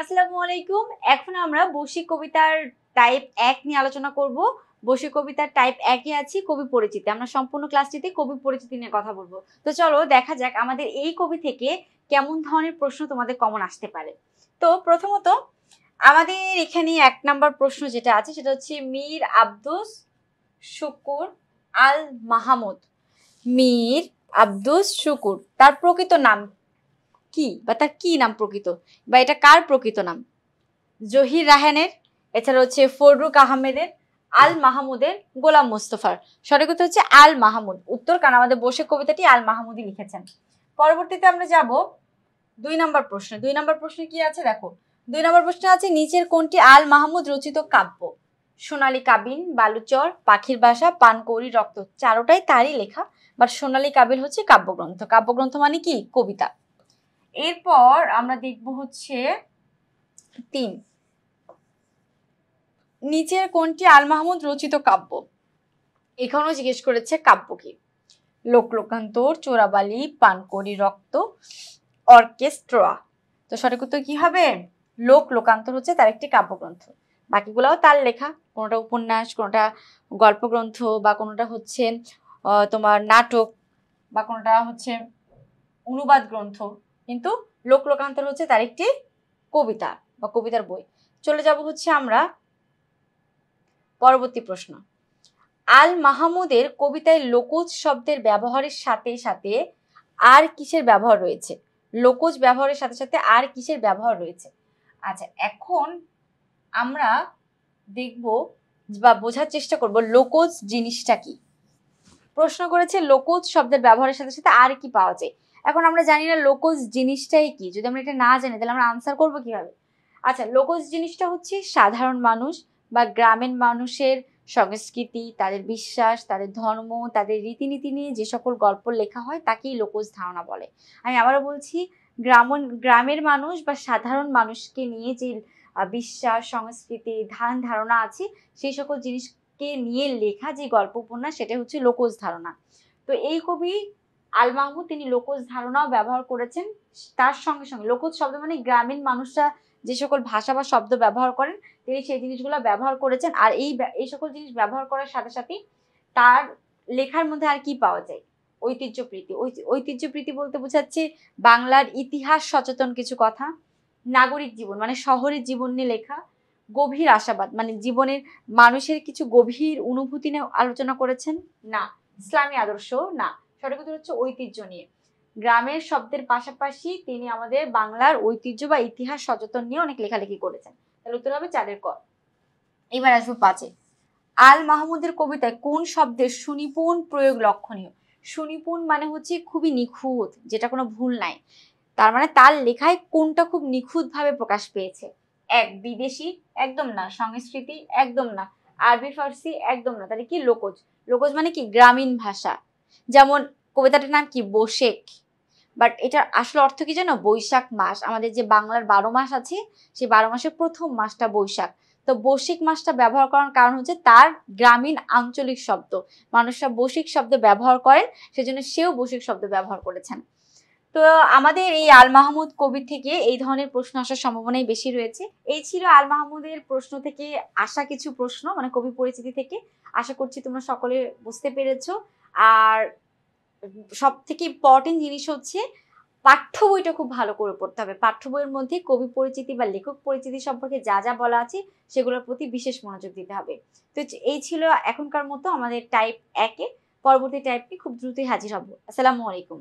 আসসালামু আলাইকুম। এখন আমরা বৈশ্বিক কবিতার টাইপ 1 নিয়ে আলোচনা করব। বৈশ্বিক কবিতার টাইপ 1 এ আছি কবি পরিচিতি। আমরা সম্পূর্ণ ক্লাসটিতে কবি পরিচিতি নিয়ে কথা বলবো। তো চলো দেখা যাক আমাদের এই কবি থেকে কেমন ধরনের প্রশ্ন তোমাদের কমন আসতে পারে। তো প্রথমত আমাদের এখানে 1 নাম্বার প্রশ্ন যেটা আছে সেটা হচ্ছে মীর আব্দুস শুকুর আল মাহমুদ। মীর আব্দুস শুকুর তার প্রকৃত নাম কি বা তার কি নাম প্রকৃত বা এটা কার প্রকৃত নাম? জহির রায়হানের, এছাড়া হচ্ছে ফররুক আহমেদের, আল মাহমুদের, গোলাম মোস্তফার। সঠিক উত্তর হচ্ছে আল মাহমুদ। উত্তর কারণ আমাদের বসে কবিতাটি আল মাহমুদই লিখেছেন। পরবর্তীতে আমরা যাব 2 নম্বর প্রশ্ন। 2 নম্বর প্রশ্নে কি আছে দেখো। 2 নম্বর প্রশ্নে আছে নিচের কোনটি আল মাহমুদ রচিত কাব্য? সোনালী কাবিন, বালুচর, পাখির বাসা, পানকৌড়ি, রক্ত। চারোটাই তারই লেখা, বাট সোনালী কাবিন হচ্ছে কাব্যগ্রন্থ। কাব্যগ্রন্থ মানে কি? কবিতা। এরপর আমরা দেখব হচ্ছে 3, নিচের কোনটি আল মাহমুদ রচিত কাব্য? এখানেও জিজ্ঞেস করেছে কাব্য কি? লোকলোকান্তর, চোরাবালি, পানকৌড়ি, রক্ত, অর্কেস্ট্রা। তো সঠিক উত্তর কি হবে? লোকলোকান্তর হচ্ছে তার একটি কাব্যগ্রন্থ। বাকিগুলাও তার লেখা, কোনোটা উপন্যাস, কোনোটা গল্পগ্রন্থ, বা কোনোটা হচ্ছে তোমার নাটক, বা কোনোটা হচ্ছে অনুবাদ গ্রন্থ, কিন্তু লোকলোকান্তর হচ্ছে তার একটি কবিতা বা কবিতার বই। চলে যাব হচ্ছে আমরা পরবর্তী প্রশ্ন। আল মাহমুদের কবিতায় লোকজ শব্দের ব্যবহারের সাথে সাথে আর কিসের ব্যবহার রয়েছে? লোকজ ব্যবহারের সাথে সাথে আর কিসের ব্যবহার রয়েছে? আচ্ছা, এখন আমরা দেখব বা বোঝার চেষ্টা করব লোকজ জিনিসটা কি। প্রশ্ন করেছে লোকজ শব্দের ব্যবহারের সাথে সাথে আর কি পাওয়া যায়। এখন আমরা জানি না লোকজ জিনিসটাই কি। যদি আমরা এটা না জানি তাহলে আমরা আনসার করবো কিভাবে? আচ্ছা, লোকজ জিনিসটা হচ্ছে সাধারণ মানুষ বা গ্রামের মানুষের সংস্কৃতি, তাদের বিশ্বাস, তাদের ধর্ম, তাদের রীতিনীতি নিয়ে যে সকল গল্প লেখা হয় তাকেই লোকজ ধারণা বলে। আমি আবারও বলছি, গ্রামের মানুষ বা সাধারণ মানুষকে নিয়ে যে বিশ্বাস, সংস্কৃতি, ধারণা আছে সেই সকল জিনিসকে নিয়ে লেখা যে গল্প উপন্যাস সেটা হচ্ছে লোকজ ধারণা। তো এই কবি আল মাহমুদ তিনি লোকজ ধারণাও ব্যবহার করেছেন। তার সঙ্গে সঙ্গে লোকজ শব্দ মানে গ্রামীণ মানুষরা যে সকল ভাষা বা শব্দ ব্যবহার করেন তিনি সেই জিনিসগুলো ব্যবহার করেছেন। আর এই সকল জিনিস ব্যবহার করার সাথে সাথে তার লেখার মধ্যে আর কি পাওয়া যায়? ঐতিহ্যপ্রীতি। ঐতিহ্যপ্রীতি বলতে বোঝাচ্ছে বাংলার ইতিহাস সচেতন কিছু কথা, নাগরিক জীবন মানে শহরের জীবন নিয়ে লেখা, গভীর আশাবাদ মানে জীবনের মানুষের কিছু গভীর অনুভূতি নিয়ে আলোচনা করেছেন না, ইসলামী আদর্শ না। সঠিক উত্তর হচ্ছে ঐতিহ্য নিয়ে। গ্রামের শব্দের পাশাপাশি তিনি আমাদের বাংলার ঐতিহ্য বা ইতিহাস সচেতন নিয়ে অনেক লেখালেখি করেছেন। তাহলে উত্তর হবে 4 ক। এবার আসবো 5। আল মাহমুদের কবিতায় কোন শব্দের সুনিপুণ প্রয়োগ লক্ষণীয়? সুনিপুণ মানে হচ্ছে খুবই নিখুঁত, যেটা কোনো ভুল নাই। তার মানে তার লেখায় কোনটা খুব নিখুঁত ভাবে প্রকাশ পেয়েছে? 1, বিদেশি, একদম না। সংস্কৃতি, একদম না। আরবি ফার্সি, একদম না। তাহলে কি? লোকজ। লোকজ মানে কি? গ্রামীণ ভাষা। যেমন কবিতাটার নাম কি? বৈশাখ, বাট এটার আসল অর্থ কি জানো? বৈশাখ মাস। আমাদের যে বাংলার 12 মাস আছে সেই 12 মাসের প্রথম মাসটা বৈশাখ। তো বৈশাখ মাসটা ব্যবহার করার কারণ হচ্ছে তার গ্রামীণ আঞ্চলিক শব্দ, মানুষরা বৈশাখ শব্দ ব্যবহার করেন, সেজন্য সেও বৈশাখ শব্দ ব্যবহার করেছেন। তো আমাদের এই আল মাহমুদ কবি থেকে এই ধরনের প্রশ্ন আসার সম্ভাবনাই বেশি রয়েছে। এই ছিল আল মাহমুদের প্রশ্ন থেকে আসা কিছু প্রশ্ন, মানে কবি পরিচিতি থেকে। আশা করছি তোমরা সকলে বুঝতে পেরেছো। আর সব থেকে ইম্পর্টেন্ট জিনিস হচ্ছে পাঠ্য বইটা খুব ভালো করে পড়তে হবে। পাঠ্য বইয়ের মধ্যে কবি পরিচিতি বা লেখক পরিচিতি সম্পর্কে যা যা বলা আছে সেগুলোর প্রতি বিশেষ মনোযোগ দিতে হবে। তো এই ছিল এখনকার মতো আমাদের টাইপ 1 এ। পরবর্তী টাইপটি খুব দ্রুতই হাজির হব। আসসালামু আলাইকুম।